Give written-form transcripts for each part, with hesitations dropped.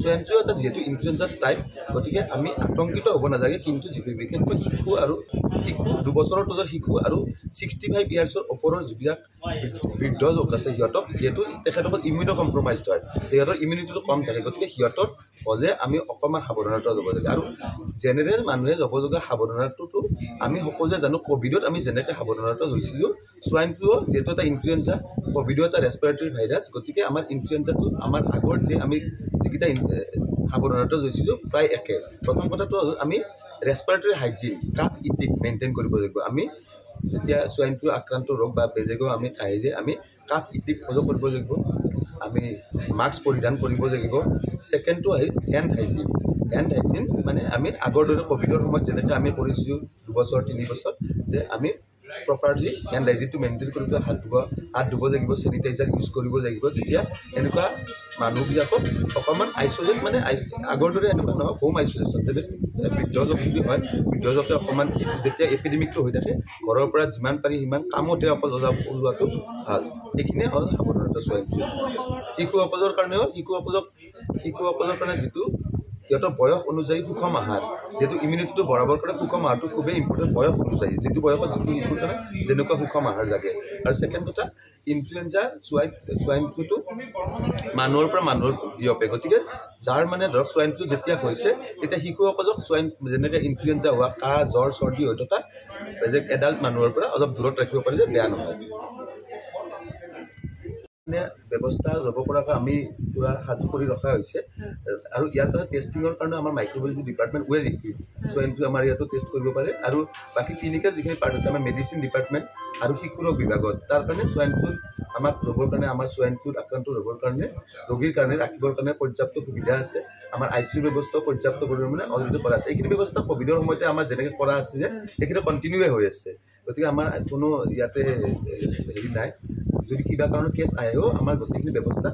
swine flu এটা যেহেতু ইনফ্লুয়েঞ্জাৰ type গতিকে আমি আতংকিত হ'ব নালাগে কিন্তু বিশেষকৈ শিশু 2 বছৰৰ তলৰ শিশু আৰু 65 ইয়াৰ্ছৰ ওপৰৰ যিবিলাক বৃদ্ধ লোক আছে সিহঁতক যিহেতু তেখেতসকল ইমিউনো কম্প্ৰমাইজড হয় সিহঁতৰ ইমিউনিটিটো কম থাকে গতিকে সিহঁতৰ হ'লে আমি অকণমান সাৱধানতা ল'ব লাগে আৰু জেনেৰেল মানুহে ল'ব লগা সাৱধানতাটো আমি সকলোৱে জানো ক'ভিডত আমি যেনেকৈ সাৱধানতা লৈছিলোঁ সোয়াইন ফ্লু যিহেতু এটা ইনফ্লুয়েঞ্জা ক'ভিডো এটা ৰেছপিৰেটৰী ভাইৰাছ গতিকে আমাৰ ইনফ্লুয়েঞ্জাটো আমাৰ আগৰ যে আমি যিকেইটা সাৱধানতা লৈছিলোঁ প্ৰায় একে প্ৰথম কথাটো হ'ল আমি ৰেছপিৰেটৰী হাইজিন কাপ ইটিক মেইনটেইন কৰিব লাগিব আমি যেতিয়া সোয়াইন ফ্লু আক্ৰান্ত ৰোগ বা বেজেগো আমি খাই আমি কাপ ইটিক ফ'ল' কৰিব লাগিব আমি মাস্ক পৰিধান কৰিব লাগিব ছেকেণ্ডটো আহিল হেণ্ড হাইজিন মানে আমি আগৰ দৰে ক'ভিডৰ সময়ত যেনেকৈ আমি কৰিছিলোঁ 2 বছৰ 3 বছৰ যে আমি প্ৰপাৰলি হেণ্ড হাইজিনটো মেইনটেইন কৰিব হাত ধুব লাগিব চেনিটাইজাৰ ইউজ কৰিব লাগিব যেতিয়া এনেকুৱা মানুহবিলাকক অকণমান আইচলেট মানে আগৰ দৰে এনেকুৱা নহয় হোম আইচলেশ্যন যেনে বৃদ্ধ লোক যদি হয় বৃদ্ধ লোকে অকণমান যেতিয়া এপিডেমিকটো হৈ থাকে ঘৰৰ পৰা যিমান পাৰি সিমান কামতে অকল ওলোৱাটো ভাল এইখিনিয়ে হ'ল সাৱধানতা সোয়াইন ফ্লু শিশুসকলৰ কাৰণে যিটো সিহঁতৰ বয়স অনুযায়ী সুষম আহাৰ যেহেতু ইমিউনিটিটো বঢ়াবৰ কাৰণে সুষম আহাৰটো খুবেই ইম্পৰ্টেণ্ট বয়স অনুযায়ী যিটো বয়সত যিটো শিশুৰ কাৰণে যেনেকুৱা সুষম আহাৰ লাগে আৰু ছেকেণ্ড কথা ইনফ্লুয়েঞ্জা সোয়াইন ফ্লুটো মানুহৰ পৰা মানুহৰ বিয়পে গতিকে যাৰ মানে ধৰক সোয়াইন ফ্লু যেতিয়া হৈছে তেতিয়া শিশুসকলক যেনেকৈ ইনফ্লুয়েঞ্জা হোৱা কাহ জ্বৰ চৰ্দি হৈ থকা এডাল্ট মানুহৰ পৰা অলপ দূৰত ৰাখিব পাৰি যে বেয়া নহয় ব্যৱস্থা ল'ব পৰাকৈ আমি পুৰা সাজু কৰি ৰখা হৈছে আৰু ইয়াৰ কাৰণে টেষ্টিঙৰ কাৰণে আমাৰ microbiology department well equip swine flu আমাৰ ইয়াতো টেষ্ট কৰিব পাৰে আৰু বাকী ক্লিনিকেল যিখিনি পাৰ্ট আছে আমাৰ মেডিচিন ডিপাৰ্টমেণ্ট আৰু শিশু ৰোগ বিভাগত তাৰ কাৰণে সোয়াইন ফ্লু আমাক ল'বৰ কাৰণে আমাৰ সোয়াইন ফ্লুত আক্ৰান্ত হ'বৰ কাৰণে ৰোগীৰ কাৰণে ৰাখিবৰ কাৰণে পৰ্যাপ্ত সুবিধা আছে আমাৰ ICU ব্যৱস্থাও পৰ্যাপ্ত পৰিমাণে অলৰেডি কৰা আছে এইখিনি ব্যৱস্থা ক'ভিডৰ সময়তে আমাৰ যেনেকৈ কৰা আছিলে সেইখিনি কণ্টিনিউৱে হৈ আছে গতিকে আমাৰ কোনো ইয়াতে হেৰি নাই যদি কিবা কাৰণত কেছ আহেও আমাৰ গোটেইখিনি ব্যৱস্থা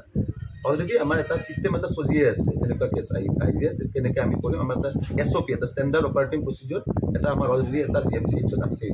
অলৰেডি আমাৰ এটা চিষ্টেম এটা চলিয়ে আছে এনেকুৱা কেছ আহিলে যে কেনেকৈ আমি কৰিম আমাৰ এটা SOP এটা ষ্টেণ্ডাৰ্ড অপাৰেটিং প্ৰচিডিউৰ এটা আমাৰ অলৰেডি এটা GMCHত আছে